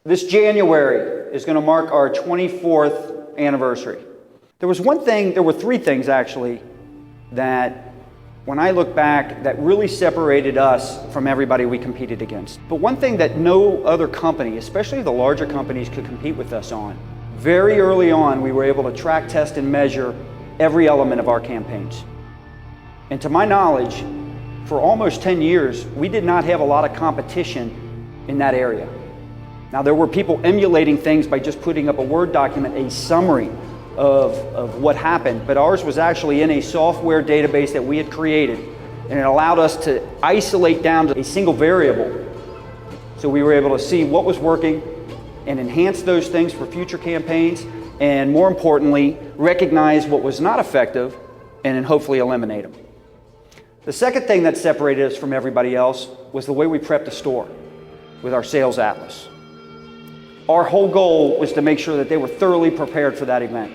This January is going to mark our 24th anniversary. There were three things actually that when I look back that really separated us from everybody we competed against. But one thing that no other company, especially the larger companies, could compete with us on. Very early on, we were able to track, test, and measure every element of our campaigns. And to my knowledge, for almost 10 years, we did not have a lot of competition in that area. Now, there were people emulating things by just putting up a Word document, a summary of what happened, but ours was actually in a software database that we had created, and it allowed us to isolate down to a single variable. So we were able to see what was working and enhance those things for future campaigns, and more importantly, recognize what was not effective and then hopefully eliminate them. The second thing that separated us from everybody else was the way we prepped the store with our sales atlas. Our whole goal was to make sure that they were thoroughly prepared for that event.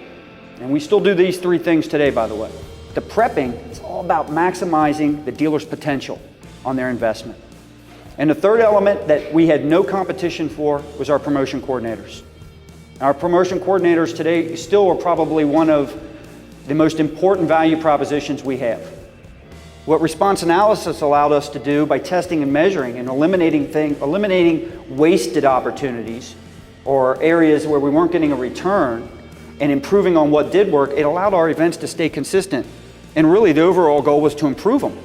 And we still do these three things today, by the way. The prepping is all about maximizing the dealer's potential on their investment. And the third element that we had no competition for was our promotion coordinators. Our promotion coordinators today still are probably one of the most important value propositions we have. What response analysis allowed us to do by testing and measuring and eliminating wasted opportunities or areas where we weren't getting a return and improving on what did work, it allowed our events to stay consistent. And really the overall goal was to improve them.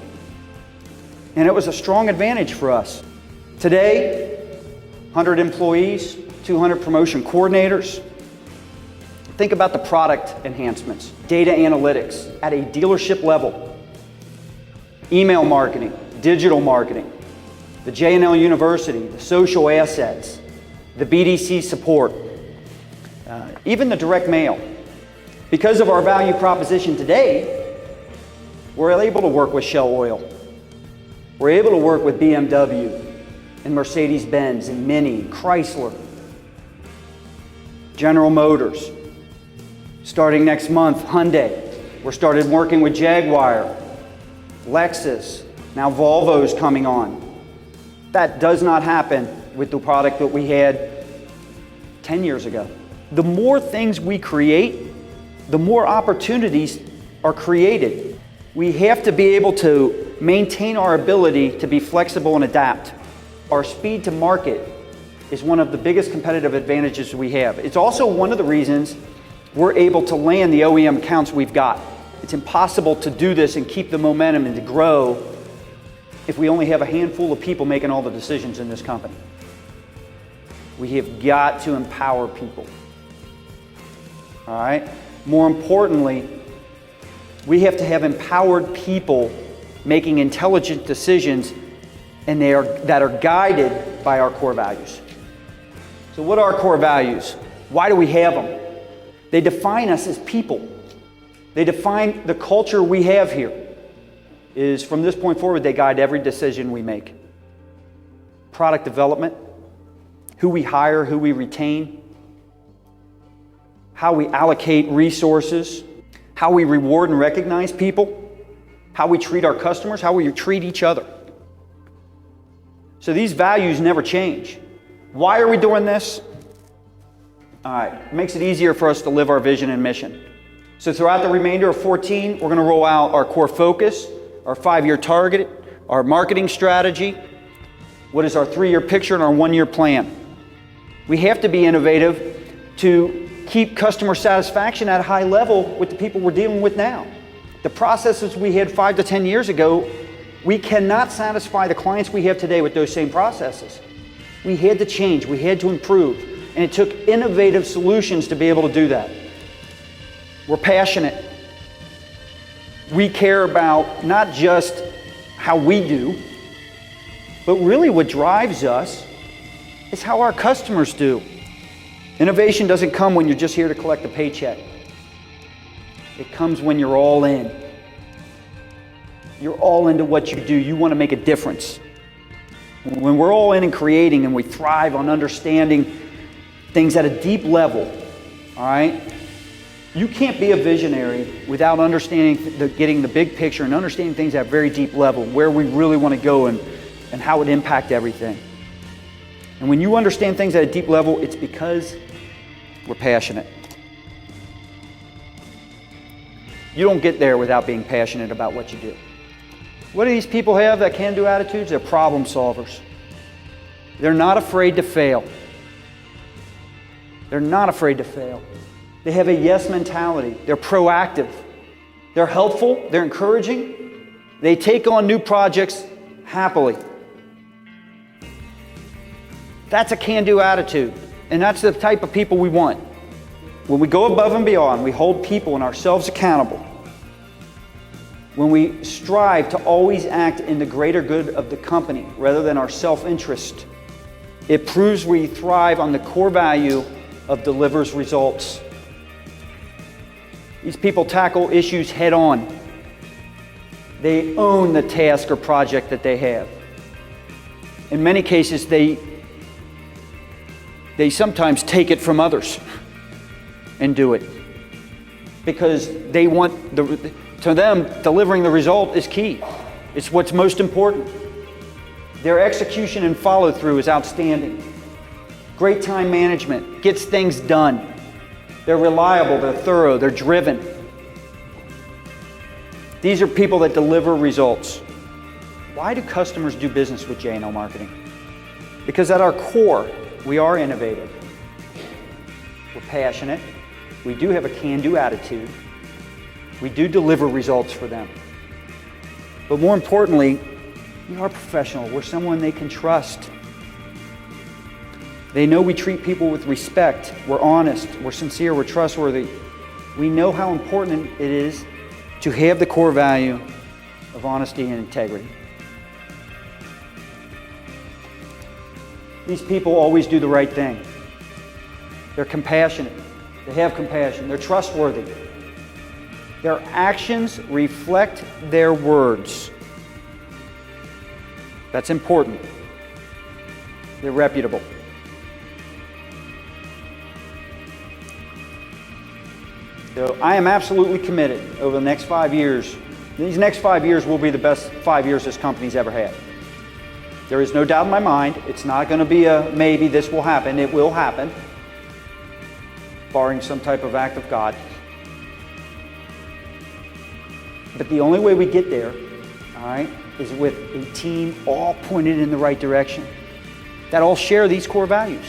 And it was a strong advantage for us. Today, 100 employees, 200 promotion coordinators. Think about the product enhancements, data analytics at a dealership level, email marketing, digital marketing, the J&L University, the social assets, the BDC support, even the direct mail. Because of our value proposition today, we're able to work with Shell Oil. We're able to work with BMW and Mercedes-Benz and Mini, Chrysler, General Motors. Starting next month, Hyundai. We're started working with Jaguar, Lexus, now Volvo's coming on. That does not happen with the product that we had 10 years ago. The more things we create, the more opportunities are created. We have to be able to maintain our ability to be flexible and adapt. Our speed to market is one of the biggest competitive advantages we have. It's also one of the reasons we're able to land the OEM accounts we've got. It's impossible to do this and keep the momentum and to grow if we only have a handful of people making all the decisions in this company. We have got to empower people. All right? More importantly, we have to have empowered people making intelligent decisions and that are guided by our core values. So what are our core values? Why do we have them? They define us as people. They define the culture we have here. Is from this point forward, they guide every decision we make. Product development, who we hire, who we retain, how we allocate resources, how we reward and recognize people, how we treat our customers, how we treat each other. So these values never change. Why are we doing this? All right, it makes it easier for us to live our vision and mission. So throughout the remainder of 14, we're going to roll out our core focus, our 5-year target, our marketing strategy, what is our 3-year picture, and our 1-year plan. We have to be innovative to keep customer satisfaction at a high level with the people we're dealing with now. The processes we had 5 to 10 years ago, we cannot satisfy the clients we have today with those same processes. We had to change, we had to improve, and it took innovative solutions to be able to do that. We're passionate. We care about not just how we do, but really what drives us is how our customers do. Innovation doesn't come when you're just here to collect a paycheck. It comes when you're all in. You're all into what you do. You want to make a difference. When we're all in and creating and we thrive on understanding things at a deep level, all right? You can't be a visionary without understanding, getting the big picture and understanding things at a very deep level, where we really want to go and how it impact everything. And when you understand things at a deep level, it's because we're passionate. You don't get there without being passionate about what you do. What do these people have that can-do attitudes? They're problem solvers. They're not afraid to fail. They're not afraid to fail. They have a yes mentality. They're proactive. They're helpful. They're encouraging. They take on new projects happily. That's a can-do attitude. And that's the type of people we want. When we go above and beyond, we hold people and ourselves accountable. When we strive to always act in the greater good of the company rather than our self-interest, it proves we thrive on the core value of delivers results. These people tackle issues head on. They own the task or project that they have. In many cases, they sometimes take it from others and do it because they want to them, delivering the result is key. It's what's most important. Their execution and follow-through is outstanding. Great time management, gets things done. They're reliable, they're thorough, they're driven. These are people that deliver results. Why do customers do business with J&L Marketing? Because at our core, we are innovative. We're passionate. We do have a can-do attitude. We do deliver results for them. But more importantly, we are professional. We're someone they can trust. They know we treat people with respect. We're honest. We're sincere. We're trustworthy. We know how important it is to have the core value of honesty and integrity. These people always do the right thing. They're compassionate. They have compassion. They're trustworthy. Their actions reflect their words. That's important. They're reputable. So I am absolutely committed over the next 5 years. These next 5 years will be the best 5 years this company's ever had. There is no doubt in my mind. It's not going to be a maybe this will happen. It will happen, barring some type of act of God. But the only way we get there, all right, is with a team all pointed in the right direction, that all share these core values.